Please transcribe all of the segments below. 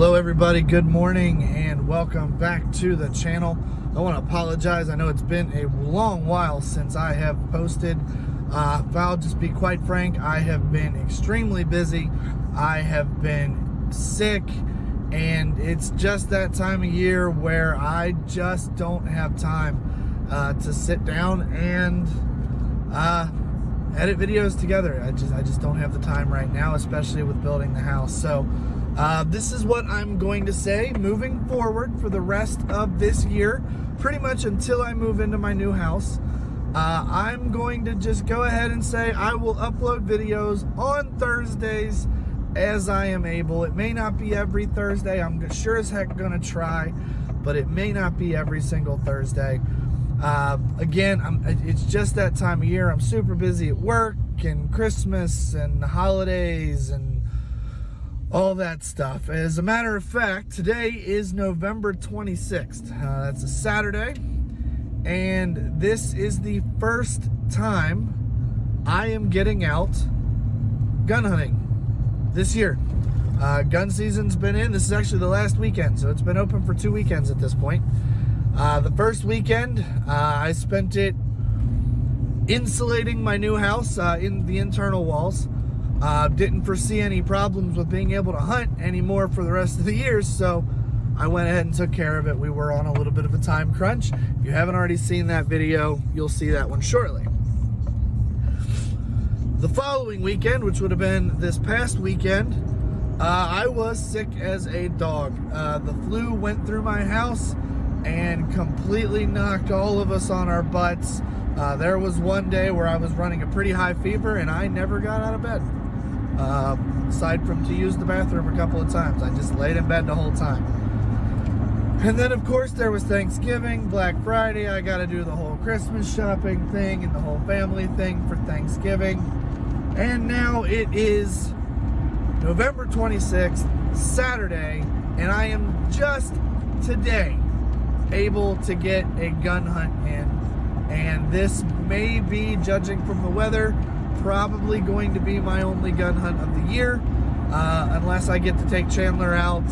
Hello everybody, good morning and welcome back to the channel. I want to apologize, I know it's been a long while since I have posted. I'll just be quite frank, I have been extremely busy. I have been sick and it's just that time of year where I just don't have time to sit down and edit videos together. I just don't have the time right now, especially with building the house. So this is what I'm going to say moving forward for the rest of this year, pretty much until I move into my new house. I'm going to just go ahead and say I will upload videos on Thursdays as I am able. It may not be every Thursday. I'm sure as heck gonna try, but it may not be every single Thursday. Again, it's just that time of year. I'm super busy at work and Christmas and the holidays and all that stuff. As a matter of fact, today is November 26th. That's a Saturday, and this is the first time I am getting out gun hunting this year. Gun season's been in. This is actually the last weekend, so it's been open for 2 weekends at this point. The first weekend, I spent it insulating my new house in the internal walls. Didn't foresee any problems with being able to hunt anymore for the rest of the year, so I went ahead and took care of it. We were on a little bit of a time crunch. If you haven't already seen that video, you'll see that one shortly. The following weekend, which would have been this past weekend, I was sick as a dog. The flu went through my house and completely knocked all of us on our butts. There was one day where I was running a pretty high fever and I never got out of bed. Aside from to use the bathroom a couple of times. I just laid in bed the whole time. And then of course there was Thanksgiving, Black Friday. I got to do the whole Christmas shopping thing and the whole family thing for Thanksgiving. And now it is November 26th, Saturday, and I am just today able to get a gun hunt in. And this may be, judging from the weather, probably going to be my only gun hunt of the year, unless I get to take Chandler out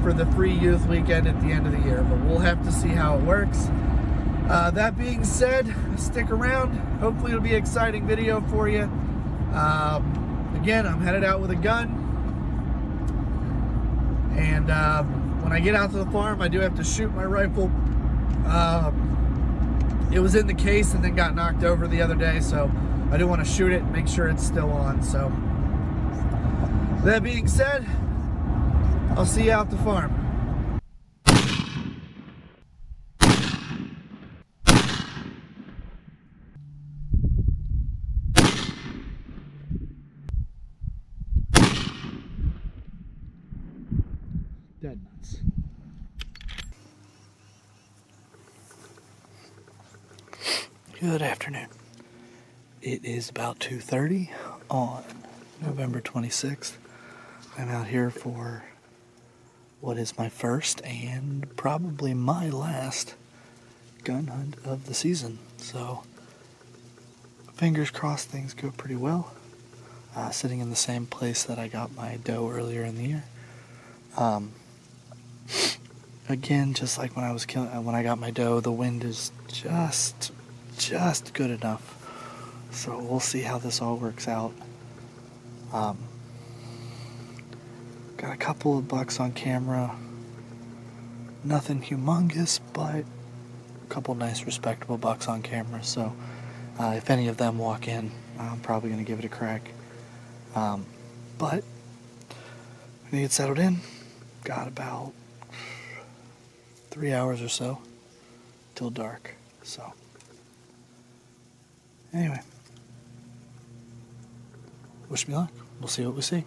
for the free youth weekend at the end of the year, but we'll have to see how it works. That being said, stick around. Hopefully it'll be an exciting video for you. Again, I'm headed out with a gun, and when I get out to the farm, I do have to shoot my rifle. It was in the case and then got knocked over the other day, so I do want to shoot it and make sure it's still on. So that being said, I'll see you out the farm. Dead nuts. Good afternoon. It is about 2:30 on November 26th. I'm out here for what is my first and probably my last gun hunt of the season. So fingers crossed things go pretty well. Sitting in the same place that I got my doe earlier in the year. Again, just like when I got my doe, the wind is just good enough. So we'll see how this all works out. Got a couple of bucks on camera. Nothing humongous, but a couple nice respectable bucks on camera. So if any of them walk in, I'm probably going to give it a crack. But when you get settled in, got about 3 hours or so till dark. So anyway, wish me luck. We'll see what we see.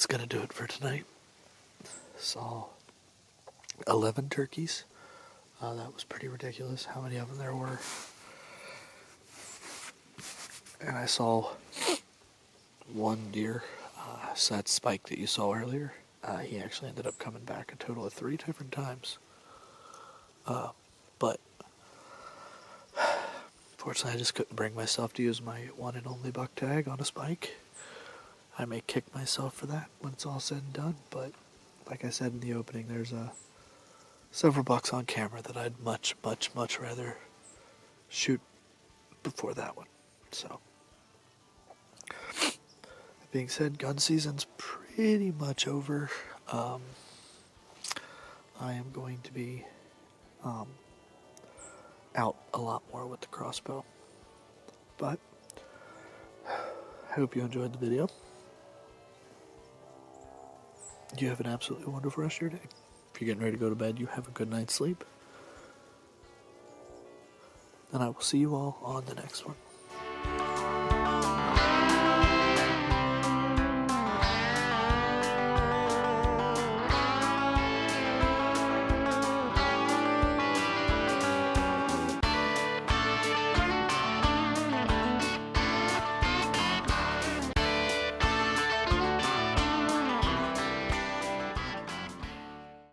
going to do it for tonight. Saw 11 turkeys. That was pretty ridiculous how many of them there were. And I saw one deer, so that Spike that you saw earlier. He actually ended up coming back a total of 3 different times. But fortunately, I just couldn't bring myself to use my one and only buck tag on a Spike. I may kick myself for that when it's all said and done, but like I said in the opening, there's several bucks on camera that I'd much, much, much rather shoot before that one. So, that being said, gun season's pretty much over. I am going to be out a lot more with the crossbow. But I hope you enjoyed the video. You have an absolutely wonderful rest of your day. If you're getting ready to go to bed, you have a good night's sleep. And I will see you all on the next one.